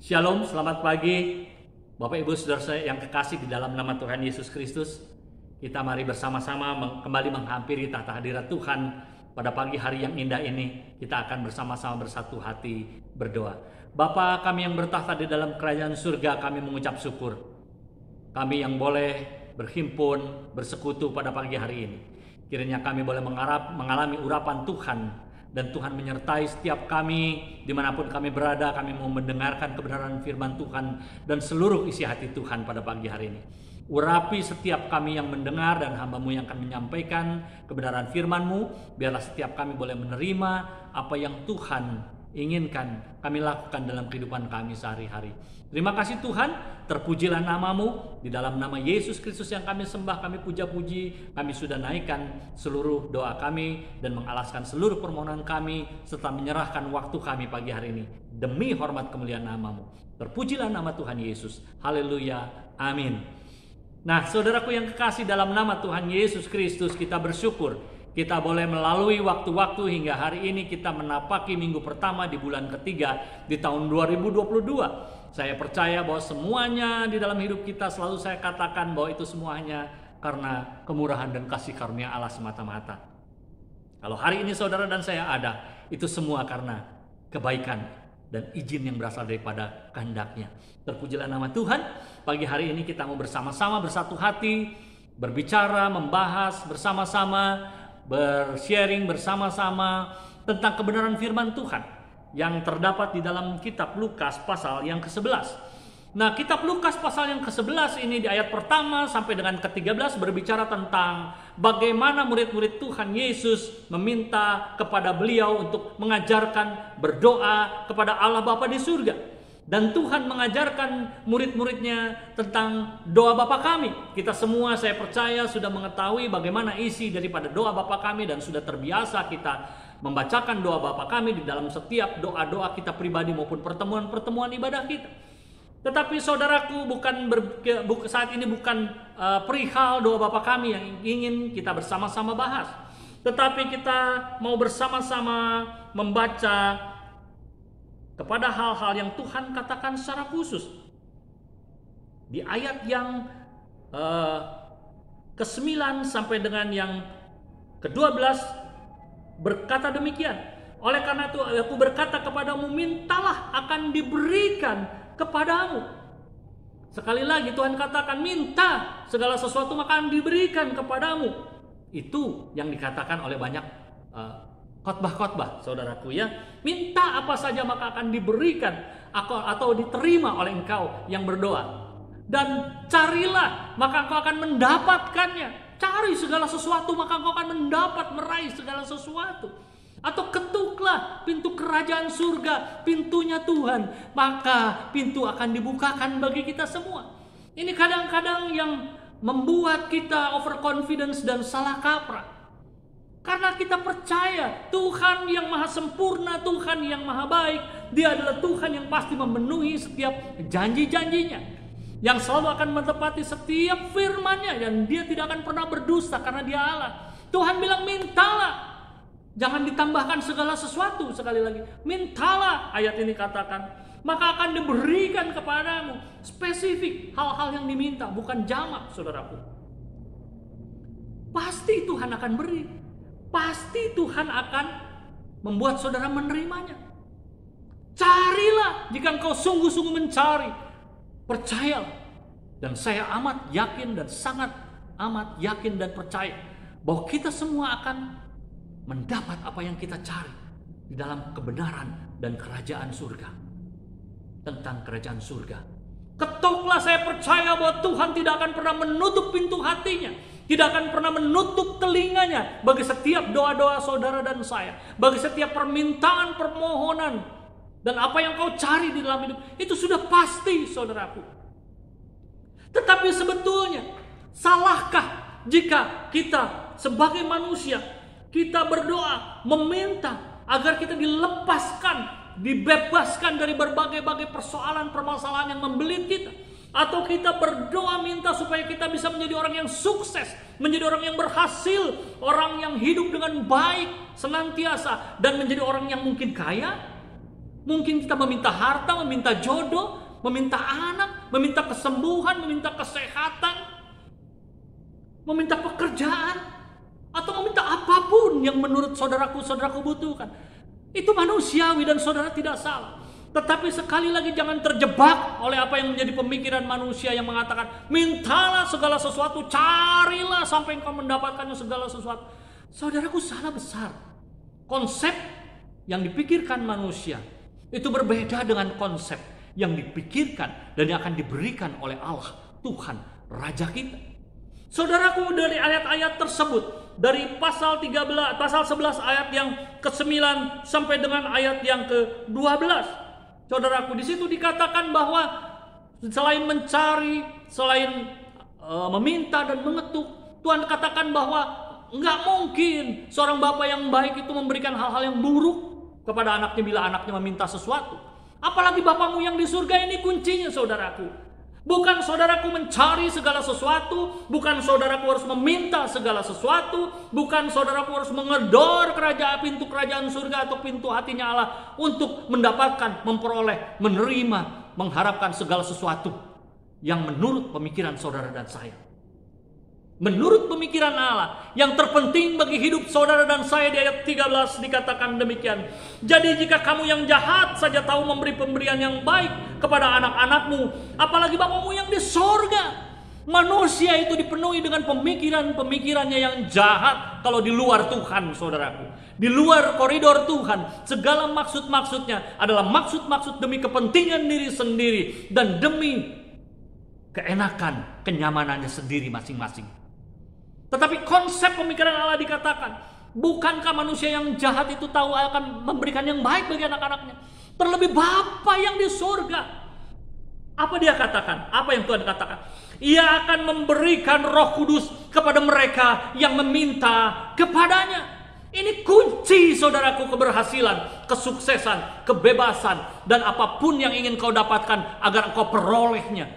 Shalom, selamat pagi Bapak Ibu Saudara saya yang kekasih di dalam nama Tuhan Yesus Kristus. Kita mari bersama-sama kembali menghampiri tahta hadirat Tuhan pada pagi hari yang indah ini. Kita akan bersama-sama bersatu hati berdoa. Bapa kami yang bertahta di dalam kerajaan surga, kami mengucap syukur. Kami yang boleh berhimpun, bersekutu pada pagi hari ini. Kiranya kami boleh mengalami urapan Tuhan. Dan Tuhan menyertai setiap kami, dimanapun kami berada, kami mau mendengarkan kebenaran firman Tuhan dan seluruh isi hati Tuhan pada pagi hari ini. Urapi setiap kami yang mendengar dan hamba-Mu yang akan menyampaikan kebenaran firman-Mu. Biarlah setiap kami boleh menerima apa yang Tuhan inginkan kami lakukan dalam kehidupan kami sehari-hari. Terima kasih Tuhan, terpujilah nama-Mu. Di dalam nama Yesus Kristus yang kami sembah, kami puja-puji, kami sudah naikkan seluruh doa kami dan mengalaskan seluruh permohonan kami serta menyerahkan waktu kami pagi hari ini demi hormat kemuliaan nama-Mu. Terpujilah nama Tuhan Yesus. Haleluya. Amin. Nah, saudaraku yang kekasih, dalam nama Tuhan Yesus Kristus kita bersyukur kita boleh melalui waktu-waktu hingga hari ini kita menapaki minggu pertama di bulan ketiga di tahun 2022. Saya percaya bahwa semuanya di dalam hidup kita selalu saya katakan bahwa itu semuanya karena kemurahan dan kasih karunia Allah semata-mata. Kalau hari ini saudara dan saya ada, itu semua karena kebaikan dan izin yang berasal daripada kehendak-Nya. Terpujilah nama Tuhan. Pagi hari ini kita mau bersama-sama bersatu hati, berbicara, membahas bersama-sama, bersharing bersama-sama tentang kebenaran firman Tuhan yang terdapat di dalam kitab Lukas pasal yang ke-11. Nah, kitab Lukas pasal yang ke-11 ini di ayat pertama sampai dengan ke-13 berbicara tentang bagaimana murid-murid Tuhan Yesus meminta kepada beliau untuk mengajarkan berdoa kepada Allah Bapa di surga. Dan Tuhan mengajarkan murid-muridnya tentang doa Bapa kami. Kita semua saya percaya sudah mengetahui bagaimana isi daripada doa Bapa kami dan sudah terbiasa kita membacakan doa Bapa kami di dalam setiap doa-doa kita pribadi maupun pertemuan-pertemuan ibadah kita. Tetapi saudaraku, saat ini bukan perihal doa Bapa kami yang ingin kita bersama-sama bahas. Tetapi kita mau bersama-sama membaca kepada hal-hal yang Tuhan katakan secara khusus. Di ayat yang ke-9 sampai dengan yang ke-12 berkata demikian. Oleh karena itu aku berkata kepadamu, mintalah akan diberikan kepadamu. Sekali lagi Tuhan katakan, minta segala sesuatu maka akan diberikan kepadamu. Itu yang dikatakan oleh banyak khotbah-khotbah, saudaraku ya. Minta apa saja maka akan diberikan atau diterima oleh engkau yang berdoa. Dan carilah maka engkau akan mendapatkannya. Cari segala sesuatu maka engkau akan meraih segala sesuatu. Atau ketuklah pintu kerajaan surga, pintunya Tuhan, maka pintu akan dibukakan bagi kita semua. Ini kadang-kadang yang membuat kita overconfidence dan salah kaprah. Karena kita percaya Tuhan yang maha sempurna, Tuhan yang maha baik, Dia adalah Tuhan yang pasti memenuhi setiap janji-janjinya, yang selalu akan menepati setiap firman-Nya, dan Dia tidak akan pernah berdusta karena Dia Allah. Tuhan bilang mintalah, jangan ditambahkan segala sesuatu. Sekali lagi, mintalah, ayat ini katakan, maka akan diberikan kepadamu. Spesifik hal-hal yang diminta, bukan jamak, saudaraku. Pasti Tuhan akan beri. Pasti Tuhan akan membuat saudara menerimanya. Carilah jika engkau sungguh-sungguh mencari. Percayalah. Dan saya amat yakin dan sangat amat yakin dan percaya bahwa kita semua akan mendapat apa yang kita cari di dalam kebenaran dan kerajaan surga. Tentang kerajaan surga. Ketuklah, saya percaya bahwa Tuhan tidak akan pernah menutup pintu hatinya. Tidak akan pernah menutup telinganya bagi setiap doa-doa saudara dan saya. Bagi setiap permintaan, permohonan. Dan apa yang kau cari di dalam hidup, itu sudah pasti, saudaraku. Tetapi sebetulnya, salahkah jika kita sebagai manusia, kita berdoa, meminta agar kita dilepaskan, dibebaskan dari berbagai-bagai persoalan, permasalahan yang membelit kita. Atau kita berdoa minta supaya kita bisa menjadi orang yang sukses, menjadi orang yang berhasil, orang yang hidup dengan baik senantiasa, dan menjadi orang yang mungkin kaya. Mungkin kita meminta harta, meminta jodoh, meminta anak, meminta kesembuhan, meminta kesehatan, meminta pekerjaan, atau meminta apapun yang menurut saudaraku butuhkan. Itu manusiawi dan saudara tidak salah. Tetapi sekali lagi jangan terjebak oleh apa yang menjadi pemikiran manusia yang mengatakan, mintalah segala sesuatu, carilah sampai engkau mendapatkannya segala sesuatu. Saudaraku, salah besar. Konsep yang dipikirkan manusia itu berbeda dengan konsep yang dipikirkan dan yang akan diberikan oleh Allah, Tuhan, Raja kita. Saudaraku, dari ayat-ayat tersebut, dari pasal 11 ayat yang ke-9 sampai dengan ayat yang ke-12. Saudaraku, di situ dikatakan bahwa selain mencari, selain meminta dan mengetuk, Tuhan katakan bahwa enggak mungkin seorang bapak yang baik itu memberikan hal-hal yang buruk kepada anaknya bila anaknya meminta sesuatu. Apalagi Bapamu yang di surga. Ini kuncinya, saudaraku. Bukan saudaraku mencari segala sesuatu, bukan saudaraku harus meminta segala sesuatu, bukan saudaraku harus mengedor pintu kerajaan surga atau pintu hatinya Allah untuk mendapatkan, memperoleh, menerima, mengharapkan segala sesuatu yang menurut pemikiran saudara dan saya. Menurut pemikiran Allah, yang terpenting bagi hidup saudara dan saya di ayat 13 dikatakan demikian. Jadi jika kamu yang jahat saja tahu memberi pemberian yang baik kepada anak-anakmu, apalagi Bapamu yang di sorga. Manusia itu dipenuhi dengan pemikiran-pemikirannya yang jahat kalau di luar Tuhan, saudaraku. Di luar koridor Tuhan, segala maksud-maksudnya adalah maksud-maksud demi kepentingan diri sendiri dan demi keenakan, kenyamanannya sendiri masing-masing. Tetapi konsep pemikiran Allah dikatakan, bukankah manusia yang jahat itu tahu akan memberikan yang baik bagi anak-anaknya? Terlebih Bapa yang di surga. Apa dia katakan? Apa yang Tuhan katakan? Ia akan memberikan Roh Kudus kepada mereka yang meminta kepadanya. Ini kunci, saudaraku, keberhasilan, kesuksesan, kebebasan, dan apapun yang ingin kau dapatkan agar kau perolehnya.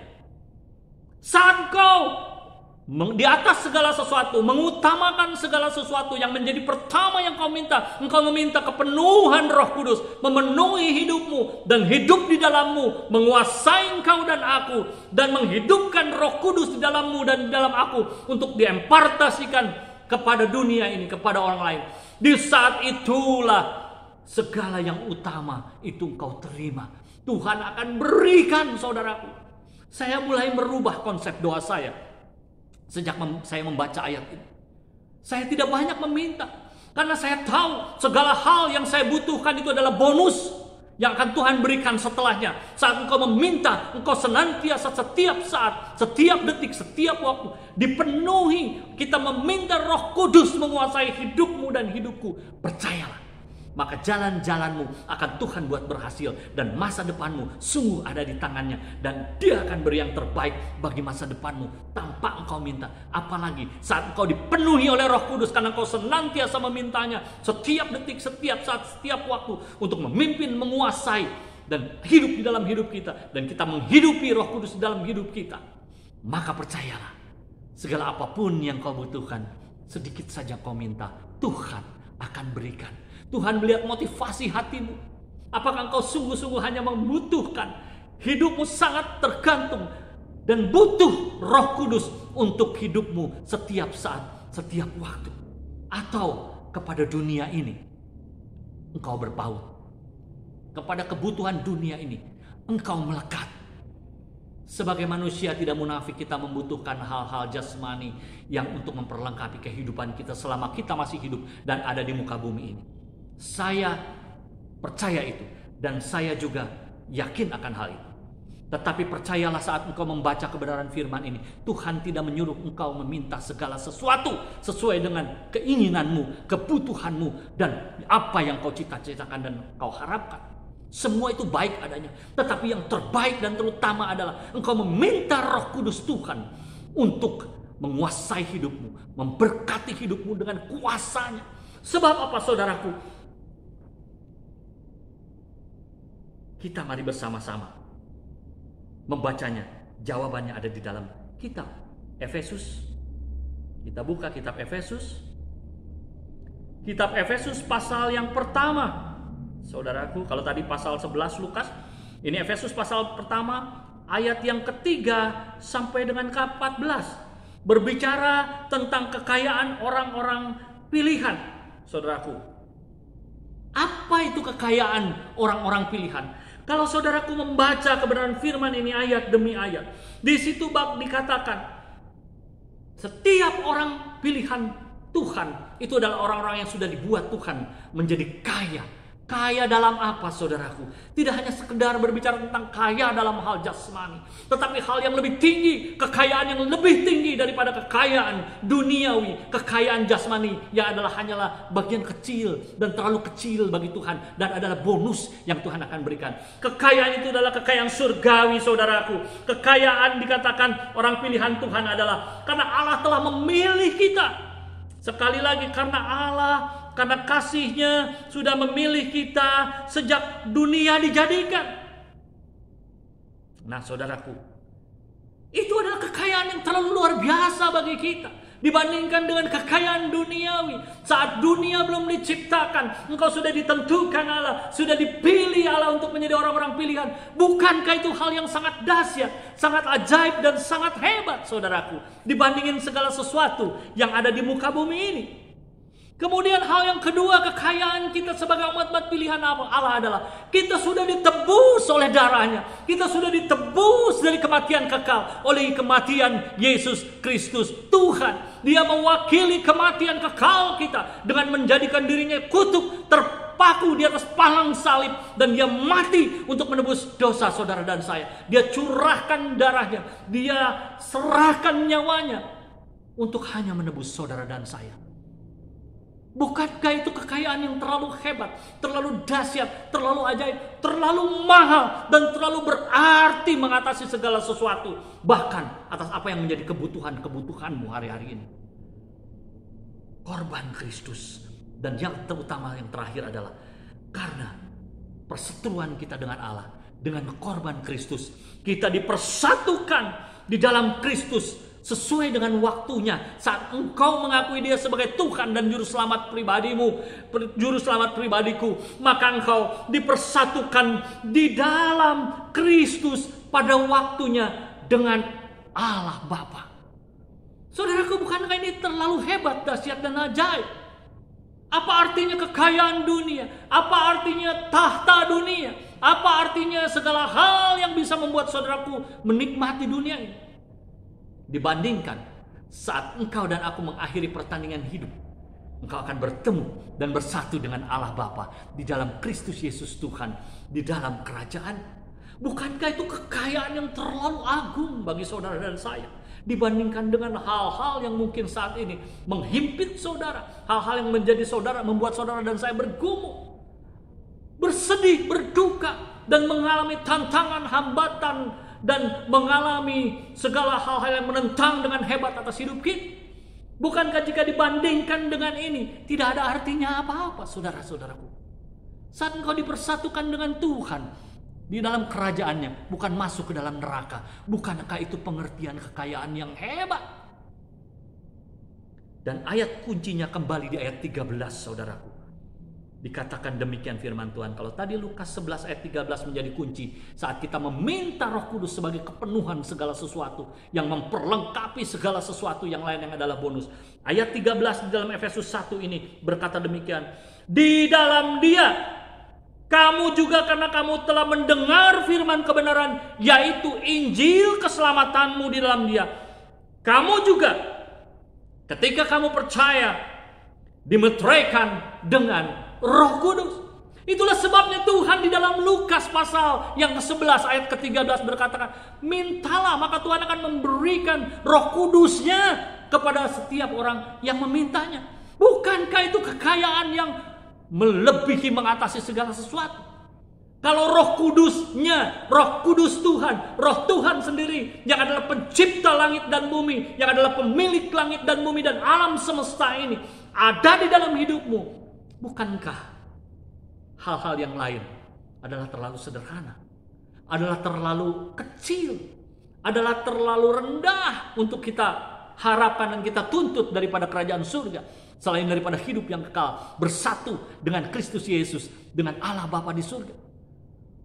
Saat kau di atas segala sesuatu, mengutamakan segala sesuatu yang menjadi pertama yang kau minta, engkau meminta kepenuhan Roh Kudus memenuhi hidupmu dan hidup di dalammu, menguasai engkau dan aku, dan menghidupkan Roh Kudus di dalammu dan di dalam aku untuk diimpartasikan kepada dunia ini, kepada orang lain. Di saat itulah segala yang utama itu engkau terima. Tuhan akan berikan, saudaraku. Saya mulai merubah konsep doa saya sejak saya membaca ayat ini. Saya tidak banyak meminta, karena saya tahu segala hal yang saya butuhkan itu adalah bonus yang akan Tuhan berikan setelahnya. Saat engkau meminta, engkau senantiasa setiap saat, setiap detik, setiap waktu dipenuhi. Kita meminta Roh Kudus menguasai hidupmu dan hidupku. Percayalah, maka jalan-jalanmu akan Tuhan buat berhasil, dan masa depanmu sungguh ada di tangannya, dan Dia akan beri yang terbaik bagi masa depanmu tanpa engkau minta. Apalagi saat engkau dipenuhi oleh Roh Kudus, karena engkau senantiasa memintanya setiap detik, setiap saat, setiap waktu untuk memimpin, menguasai, dan hidup di dalam hidup kita, dan kita menghidupi Roh Kudus di dalam hidup kita. Maka percayalah, segala apapun yang kau butuhkan, sedikit saja kau minta, Tuhan akan berikan. Tuhan melihat motivasi hatimu. Apakah engkau sungguh-sungguh hanya membutuhkan, hidupmu sangat tergantung dan butuh Roh Kudus untuk hidupmu setiap saat, setiap waktu? Atau kepada dunia ini engkau berpaut, kepada kebutuhan dunia ini engkau melekat? Sebagai manusia tidak munafik, kita membutuhkan hal-hal jasmani yang untuk memperlengkapi kehidupan kita selama kita masih hidup dan ada di muka bumi ini. Saya percaya itu, dan saya juga yakin akan hal itu. Tetapi percayalah, saat engkau membaca kebenaran firman ini, Tuhan tidak menyuruh engkau meminta segala sesuatu sesuai dengan keinginanmu, kebutuhanmu, dan apa yang kau cita-citakan dan kau harapkan. Semua itu baik adanya, tetapi yang terbaik dan terutama adalah engkau meminta Roh Kudus Tuhan untuk menguasai hidupmu, memberkati hidupmu dengan kuasanya. Sebab apa, saudaraku? Kita mari bersama-sama membacanya. Jawabannya ada di dalam kitab Efesus. Kita buka kitab Efesus. Kitab Efesus pasal yang pertama. Saudaraku, kalau tadi pasal 11 Lukas, ini Efesus pasal pertama ayat yang ketiga sampai dengan ke-14 berbicara tentang kekayaan orang-orang pilihan. Saudaraku, apa itu kekayaan orang-orang pilihan? Kalau saudaraku membaca kebenaran firman ini ayat demi ayat, di situ bab dikatakan setiap orang pilihan Tuhan itu adalah orang-orang yang sudah dibuat Tuhan menjadi kaya. Kaya dalam apa, saudaraku? Tidak hanya sekedar berbicara tentang kaya dalam hal jasmani, tetapi hal yang lebih tinggi, kekayaan yang lebih tinggi daripada kekayaan duniawi, kekayaan jasmani yang hanyalah bagian kecil dan terlalu kecil bagi Tuhan, dan adalah bonus yang Tuhan akan berikan. Kekayaan itu adalah kekayaan surgawi, saudaraku. Kekayaan dikatakan orang pilihan Tuhan adalah karena Allah telah memilih kita. Sekali lagi, karena kasih-Nya sudah memilih kita sejak dunia dijadikan. Nah, saudaraku, itu adalah kekayaan yang terlalu luar biasa bagi kita dibandingkan dengan kekayaan duniawi. Saat dunia belum diciptakan, engkau sudah ditentukan Allah, sudah dipilih Allah untuk menjadi orang-orang pilihan. Bukankah itu hal yang sangat dahsyat, sangat ajaib, dan sangat hebat, saudaraku, dibandingin segala sesuatu yang ada di muka bumi ini? Kemudian hal yang kedua, kekayaan kita sebagai umat pilihan Allah adalah kita sudah ditebus oleh darahnya. Kita sudah ditebus dari kematian kekal oleh kematian Yesus Kristus Tuhan. Dia mewakili kematian kekal kita dengan menjadikan dirinya kutuk, terpaku di atas palang salib, dan dia mati untuk menebus dosa saudara dan saya. Dia curahkan darahnya, dia serahkan nyawanya untuk hanya menebus saudara dan saya. Bukankah itu kekayaan yang terlalu hebat, terlalu dahsyat, terlalu ajaib, terlalu mahal, dan terlalu berarti mengatasi segala sesuatu, bahkan atas apa yang menjadi kebutuhanmu hari-hari ini? Korban Kristus. Dan yang terutama, yang terakhir adalah karena perseteruan kita dengan Allah, dengan korban Kristus, kita dipersatukan di dalam Kristus sesuai dengan waktunya. Saat engkau mengakui Dia sebagai Tuhan dan Juru Selamat pribadimu, Juru Selamat pribadiku, maka engkau dipersatukan di dalam Kristus pada waktunya dengan Allah Bapa. Saudaraku, bukankah ini terlalu hebat, dahsyat, dan ajaib? Apa artinya kekayaan dunia? Apa artinya tahta dunia? Apa artinya segala hal yang bisa membuat saudaraku menikmati dunia ini? Dibandingkan saat engkau dan aku mengakhiri pertandingan hidup, engkau akan bertemu dan bersatu dengan Allah Bapa di dalam Kristus Yesus Tuhan, di dalam kerajaan. Bukankah itu kekayaan yang terlalu agung bagi saudara dan saya, dibandingkan dengan hal-hal yang mungkin saat ini menghimpit saudara, hal-hal yang menjadi saudara, membuat saudara dan saya bergumul, bersedih, berduka, dan mengalami tantangan, hambatan, dan mengalami segala hal-hal yang menentang dengan hebat atas hidup kita. Bukankah jika dibandingkan dengan ini tidak ada artinya apa-apa, saudara-saudaraku? Saat engkau dipersatukan dengan Tuhan di dalam kerajaannya, bukan masuk ke dalam neraka. Bukankah itu pengertian kekayaan yang hebat? Dan ayat kuncinya kembali di ayat 13, saudaraku. Dikatakan demikian firman Tuhan. Kalau tadi Lukas 11 ayat 13 menjadi kunci saat kita meminta Roh Kudus sebagai kepenuhan segala sesuatu, yang memperlengkapi segala sesuatu yang lain yang adalah bonus. Ayat 13 di dalam Efesus 1 ini berkata demikian. Di dalam Dia kamu juga, karena kamu telah mendengar firman kebenaran, yaitu Injil keselamatanmu di dalam Dia. Kamu juga ketika kamu percaya dimeteraikan dengan Roh Kudus. Itulah sebabnya Tuhan di dalam Lukas pasal yang ke-11 ayat ke-13 berkatakan, mintalah maka Tuhan akan memberikan Roh Kudusnya kepada setiap orang yang memintanya. Bukankah itu kekayaan yang melebihi mengatasi segala sesuatu? Kalau Roh Kudusnya, Roh Kudus Tuhan, Roh Tuhan sendiri yang adalah pencipta langit dan bumi, yang adalah pemilik langit dan bumi dan alam semesta ini, ada di dalam hidupmu, bukankah hal-hal yang lain adalah terlalu sederhana, adalah terlalu kecil, adalah terlalu rendah untuk kita harapkan dan kita tuntut daripada kerajaan surga? selain daripada hidup yang kekal bersatu dengan Kristus Yesus, dengan Allah Bapa di surga?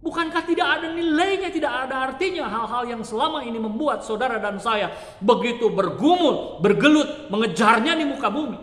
Bukankah tidak ada nilainya, tidak ada artinya hal-hal yang selama ini membuat saudara dan saya begitu bergumul, bergelut, mengejarnya di muka bumi?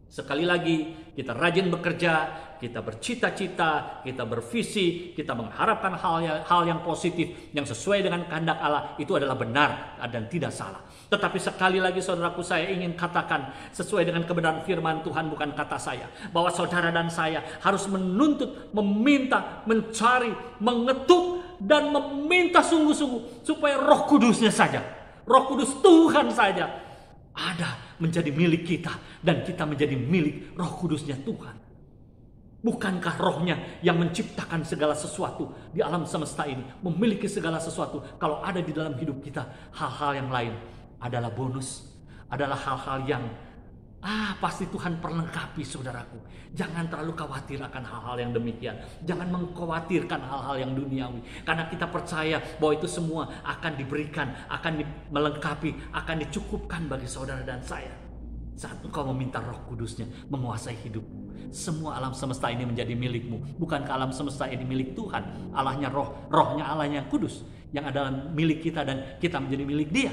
Sekali lagi, kita rajin bekerja, kita bercita-cita, kita bervisi, kita mengharapkan hal yang positif, yang sesuai dengan kehendak Allah, itu adalah benar dan tidak salah. Tetapi sekali lagi saudaraku, saya ingin katakan sesuai dengan kebenaran firman Tuhan, bukan kata saya, bahwa saudara dan saya harus menuntut, meminta, mencari, mengetuk, dan meminta sungguh-sungguh supaya Roh Kudusnya saja, Roh Kudus Tuhan saja ada menjadi milik kita, dan kita menjadi milik Roh Kudusnya Tuhan. Bukankah Rohnya yang menciptakan segala sesuatu di alam semesta ini, memiliki segala sesuatu? Kalau ada di dalam hidup kita hal-hal yang lain adalah bonus, adalah hal-hal yang pasti Tuhan perlengkapi saudaraku. Jangan terlalu khawatir akan hal-hal yang demikian. Jangan mengkhawatirkan hal-hal yang duniawi, karena kita percaya bahwa itu semua akan diberikan, akan melengkapi, akan dicukupkan bagi saudara dan saya. Saat engkau meminta Roh Kudusnya menguasai hidupmu, semua alam semesta ini menjadi milikmu. Bukankah alam semesta ini milik Tuhan? Allahnya Roh, Rohnya Allahnya Kudus, yang adalah milik kita dan kita menjadi milik Dia.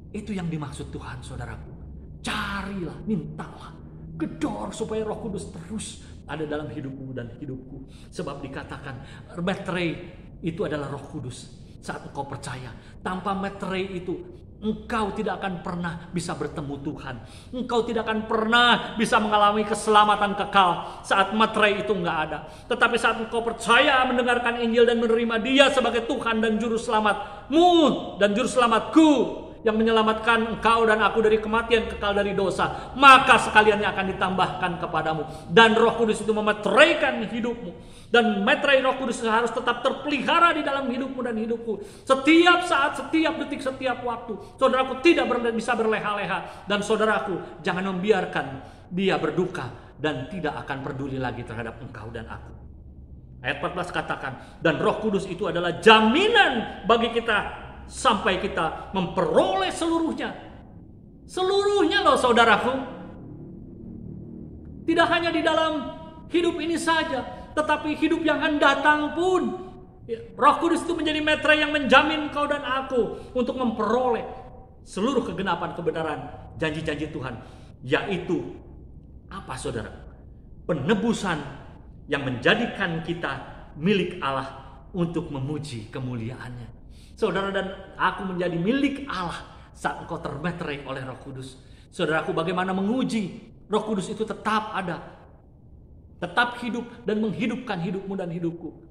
Itu yang dimaksud Tuhan, saudaraku. Carilah, mintalah, gedor supaya Roh Kudus terus ada dalam hidupmu dan hidupku. Sebab dikatakan meterei itu adalah Roh Kudus. Saat engkau percaya, tanpa meterei itu engkau tidak akan pernah bisa bertemu Tuhan. Engkau tidak akan pernah bisa mengalami keselamatan kekal saat meterei itu enggak ada. Tetapi saat engkau percaya, mendengarkan Injil dan menerima Dia sebagai Tuhan dan Juru Selamatmu dan Juru Selamatku, yang menyelamatkan engkau dan aku dari kematian kekal dari dosa, maka sekaliannya akan ditambahkan kepadamu. Dan Roh Kudus itu memeteraikan hidupmu. Dan meterai Roh Kudus harus tetap terpelihara di dalam hidupmu dan hidupku. Setiap saat, setiap detik, setiap waktu. Saudaraku tidak bisa berleha-leha. Dan saudaraku jangan membiarkan dia berduka dan tidak akan peduli lagi terhadap engkau dan aku. Ayat 14 katakan, dan Roh Kudus itu adalah jaminan bagi kita sampai kita memperoleh seluruhnya. Seluruhnya loh saudaraku. Tidak hanya di dalam hidup ini saja, tetapi hidup yang akan datang pun. Roh Kudus itu menjadi meterai yang menjamin kau dan aku untuk memperoleh seluruh kegenapan kebenaran janji-janji Tuhan. Yaitu apa saudara? Penebusan yang menjadikan kita milik Allah untuk memuji kemuliaannya. Saudara dan aku menjadi milik Allah saat engkau termeterai oleh Roh Kudus. Saudaraku, bagaimana menguji Roh Kudus itu tetap ada, tetap hidup dan menghidupkan hidupmu dan hidupku.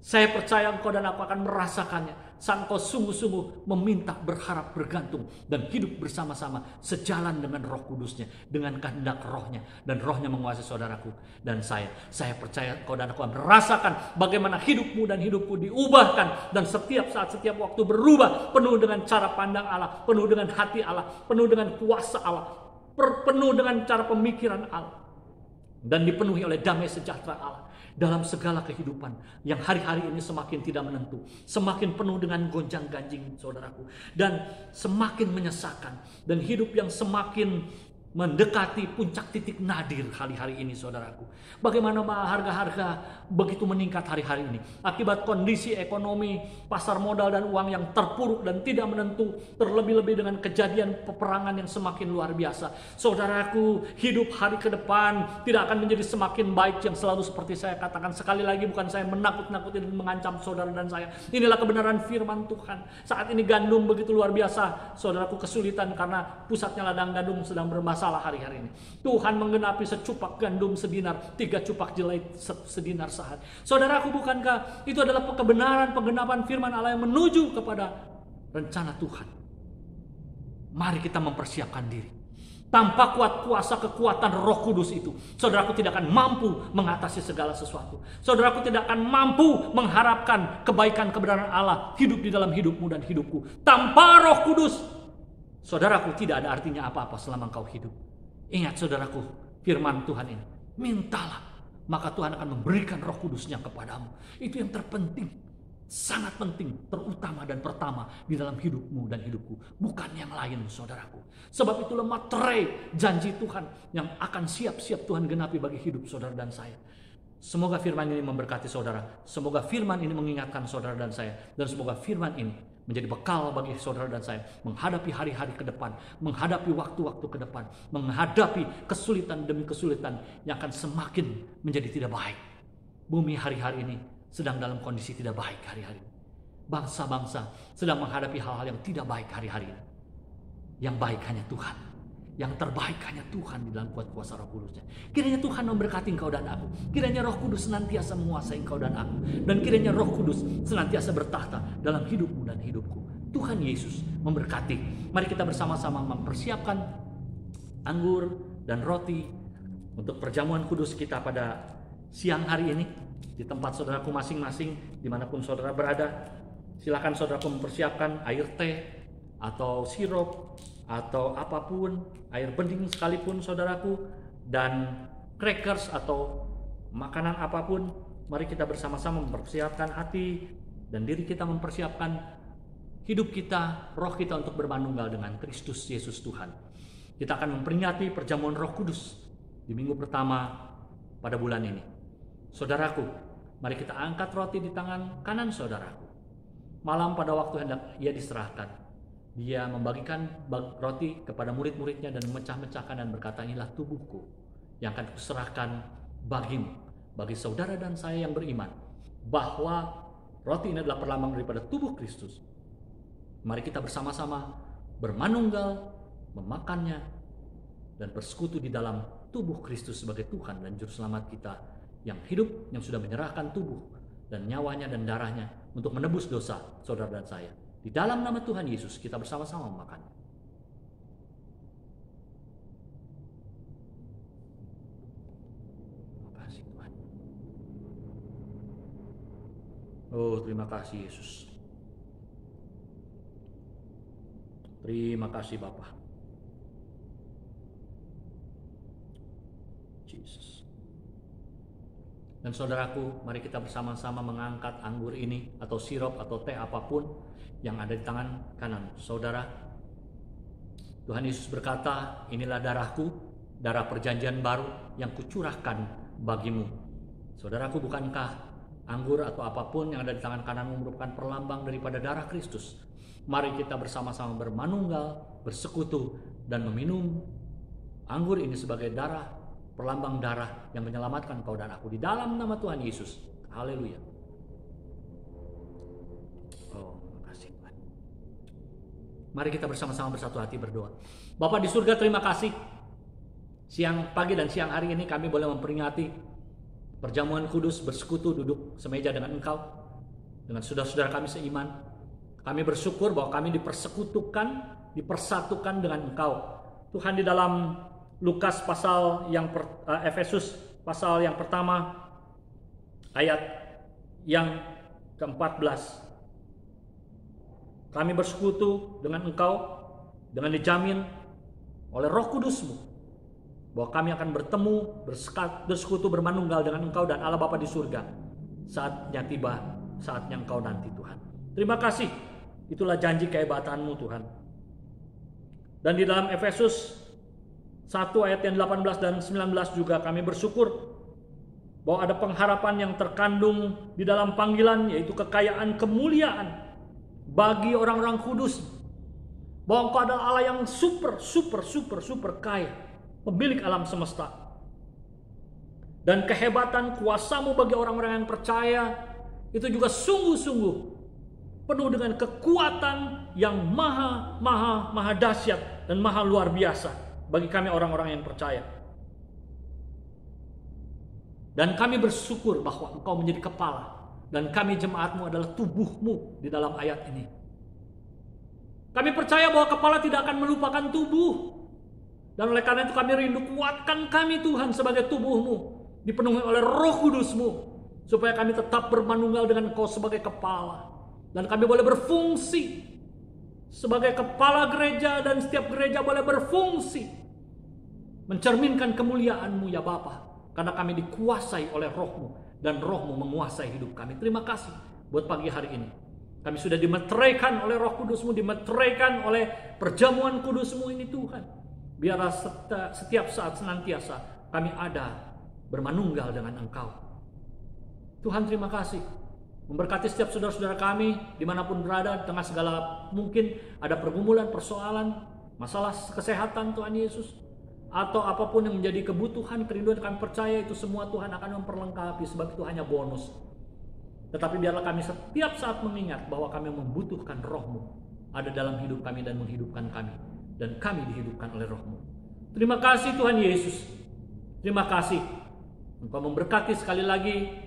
Saya percaya engkau dan aku akan merasakannya saat engkau sungguh-sungguh meminta, berharap, bergantung, dan hidup bersama-sama sejalan dengan Roh Kudusnya, dengan kehendak Rohnya, dan Rohnya menguasai saudaraku dan saya. Saya percaya engkau dan aku akan merasakan bagaimana hidupmu dan hidupku diubahkan, dan setiap saat, setiap waktu berubah, penuh dengan cara pandang Allah, penuh dengan hati Allah, penuh dengan kuasa Allah, penuh dengan cara pemikiran Allah, dan dipenuhi oleh damai sejahtera Allah dalam segala kehidupan yang hari-hari ini semakin tidak menentu, semakin penuh dengan gonjang-ganjing saudaraku, dan semakin menyesakan, dan hidup yang semakin mendekati puncak titik nadir hari-hari ini saudaraku. Bagaimana harga-harga begitu meningkat hari-hari ini akibat kondisi ekonomi, pasar modal dan uang yang terpuruk dan tidak menentu, terlebih-lebih dengan kejadian peperangan yang semakin luar biasa. Saudaraku, hidup hari ke depan tidak akan menjadi semakin baik, yang selalu seperti saya katakan. Sekali lagi, bukan saya menakut-nakuti dan mengancam saudara dan saya. Inilah kebenaran firman Tuhan. Saat ini gandum begitu luar biasa, saudaraku, kesulitan karena pusatnya ladang gandum sedang bermasalah hari-hari ini. Tuhan menggenapi secupak gandum sedinar, 3 cupak jelai sedinar sehari. Saudaraku, bukankah itu adalah kebenaran penggenapan firman Allah yang menuju kepada rencana Tuhan? Mari kita mempersiapkan diri. Tanpa kuat kuasa kekuatan Roh Kudus itu, saudaraku tidak akan mampu mengatasi segala sesuatu. Saudaraku tidak akan mampu mengharapkan kebaikan kebenaran Allah hidup di dalam hidupmu dan hidupku. Tanpa Roh Kudus, saudaraku, tidak ada artinya apa-apa selama engkau hidup. Ingat saudaraku, firman Tuhan ini, mintalah, maka Tuhan akan memberikan Roh Kudusnya kepadamu. Itu yang terpenting. sangat penting, terutama dan pertama di dalam hidupmu dan hidupku, bukan yang lain, saudaraku. Sebab itulah materai janji Tuhan yang akan siap-siap Tuhan genapi bagi hidup saudara dan saya. Semoga firman ini memberkati saudara, semoga firman ini mengingatkan saudara dan saya, dan semoga firman ini menjadi bekal bagi saudara dan saya menghadapi hari-hari ke depan, menghadapi waktu-waktu ke depan, menghadapi kesulitan demi kesulitan yang akan semakin menjadi tidak baik. Bumi hari-hari ini sedang dalam kondisi tidak baik hari-hari ini. Bangsa-bangsa sedang menghadapi hal-hal yang tidak baik hari-hari ini. Yang baik hanya Tuhan. Yang terbaik hanya Tuhan di dalam kuat kuasa Roh Kudusnya. Kiranya Tuhan memberkati engkau dan aku. Kiranya Roh Kudus senantiasa menguasai engkau dan aku. Dan kiranya Roh Kudus senantiasa bertahta dalam hidupmu dan hidupku. Tuhan Yesus memberkati. Mari kita bersama-sama mempersiapkan anggur dan roti untuk perjamuan kudus kita pada siang hari ini. Di tempat saudaraku masing-masing, dimanapun saudara berada. Silakan saudaraku mempersiapkan air teh atau sirup atau apapun, air bening sekalipun saudaraku, dan crackers atau makanan apapun. Mari kita bersama-sama mempersiapkan hati dan diri kita, mempersiapkan hidup kita, roh kita untuk bermanunggal dengan Kristus Yesus Tuhan. Kita akan memperingati perjamuan Roh Kudus di minggu pertama pada bulan ini. Saudaraku, mari kita angkat roti di tangan kanan saudaraku. Malam pada waktu hendak ia diserahkan, dia membagikan roti kepada murid-muridnya dan memecah-mecahkan dan berkata, inilah tubuhku yang akan kuserahkan bagimu, bagi saudara dan saya yang beriman, bahwa roti ini adalah perlambang daripada tubuh Kristus. Mari kita bersama-sama bermanunggal, memakannya, dan bersekutu di dalam tubuh Kristus sebagai Tuhan dan Juru Selamat kita yang hidup, yang sudah menyerahkan tubuh dan nyawanya dan darahnya untuk menebus dosa saudara dan saya. Di dalam nama Tuhan Yesus kita bersama-sama memakan. Terima kasih Tuhan. Oh, terima kasih Yesus. Terima kasih Bapa. Jesus. Dan saudaraku, mari kita bersama-sama mengangkat anggur ini atau sirup atau teh apapun yang ada di tangan kanan saudara. Tuhan Yesus berkata, inilah darahku, darah perjanjian baru yang kucurahkan bagimu. Saudaraku, bukankah anggur atau apapun yang ada di tangan kananmu merupakan perlambang daripada darah Kristus? Mari kita bersama-sama bermanunggal, bersekutu, dan meminum anggur ini sebagai darah, perlambang darah yang menyelamatkan kau dan aku di dalam nama Tuhan Yesus. Haleluya. Oh, makasih Tuhan. Mari kita bersama-sama bersatu hati berdoa. Bapa di surga, terima kasih. Siang, pagi, dan siang hari ini kami boleh memperingati perjamuan kudus, bersekutu, duduk semeja dengan Engkau, dengan saudara-saudara kami seiman. Kami bersyukur bahwa kami dipersekutukan, dipersatukan dengan Engkau. Tuhan, di dalam Lukas pasal yang Efesus pasal yang pertama ayat yang ke-14. Kami bersekutu dengan Engkau dengan dijamin oleh Roh Kudus-Mu bahwa kami akan bertemu, bersekutu, bermanunggal dengan Engkau dan Allah Bapa di surga. Saatnya tiba, saatnya Engkau nanti Tuhan. Terima kasih. Itulah janji kehebatan-Mu Tuhan. Dan di dalam Efesus 1 ayat yang 18 dan 19 juga kami bersyukur bahwa ada pengharapan yang terkandung di dalam panggilan, yaitu kekayaan kemuliaan bagi orang-orang kudus. Bahwa Engkau adalah Allah yang super kaya, pemilik alam semesta. Dan kehebatan kuasa-Mu bagi orang-orang yang percaya itu juga sungguh-sungguh penuh dengan kekuatan yang maha dahsyat dan maha luar biasa bagi kami orang-orang yang percaya. Dan kami bersyukur bahwa Engkau menjadi kepala dan kami jemaat-Mu adalah tubuh-Mu di dalam ayat ini. Kami percaya bahwa kepala tidak akan melupakan tubuh. Dan oleh karena itu kami rindu, kuatkan kami Tuhan sebagai tubuh-Mu, dipenuhi oleh Roh Kudus-Mu, supaya kami tetap bermanunggal dengan Engkau sebagai kepala. Dan kami boleh berfungsi sebagai kepala gereja, dan setiap gereja boleh berfungsi mencerminkan kemuliaan-Mu ya Bapa. Karena kami dikuasai oleh Roh-Mu dan Roh-Mu menguasai hidup kami. Terima kasih buat pagi hari ini. Kami sudah dimeteraikan oleh Roh Kudus-Mu, dimeteraikan oleh perjamuan Kudus-Mu ini Tuhan. Biarlah setiap saat senantiasa kami ada bermanunggal dengan Engkau. Tuhan, terima kasih. Memberkati setiap saudara-saudara kami dimanapun berada, di tengah segala mungkin ada pergumulan, persoalan, masalah kesehatan Tuhan Yesus, atau apapun yang menjadi kebutuhan, kerinduan, kami percaya itu semua Tuhan akan memperlengkapi, sebab itu hanya bonus. Tetapi biarlah kami setiap saat mengingat bahwa kami membutuhkan Roh-Mu ada dalam hidup kami dan menghidupkan kami, dan kami dihidupkan oleh Roh-Mu. Terima kasih Tuhan Yesus. Terima kasih. Engkau memberkati sekali lagi.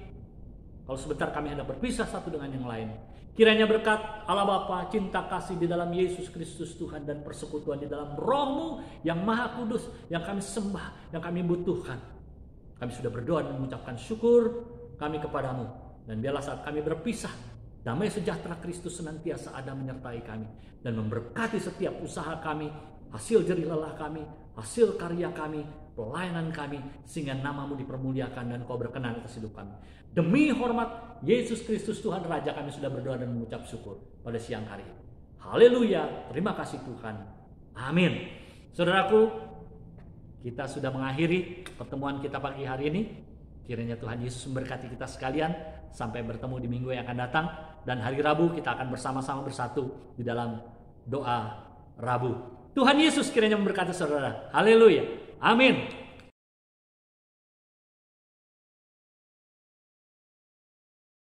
Kalau sebentar kami hendak berpisah satu dengan yang lain, kiranya berkat Allah Bapa, cinta kasih di dalam Yesus Kristus Tuhan, dan persekutuan di dalam Roh-Mu yang Maha Kudus, yang kami sembah, yang kami butuhkan. Kami sudah berdoa dan mengucapkan syukur kami kepadamu. Dan biarlah saat kami berpisah, damai sejahtera Kristus senantiasa ada menyertai kami dan memberkati setiap usaha kami, hasil jerih lelah kami, hasil karya kami, pelayanan kami, sehingga nama-Mu dipermuliakan dan Kau berkenan atas hidup kami. Demi hormat Yesus Kristus Tuhan Raja, kami sudah berdoa dan mengucap syukur pada siang hari ini. Haleluya, terima kasih Tuhan. Amin. Saudaraku, kita sudah mengakhiri pertemuan kita pagi hari ini. Kiranya Tuhan Yesus memberkati kita sekalian. Sampai bertemu di minggu yang akan datang. Dan hari Rabu kita akan bersama-sama bersatu di dalam doa Rabu. Tuhan Yesus kiranya memberkati saudara. Haleluya. Amin.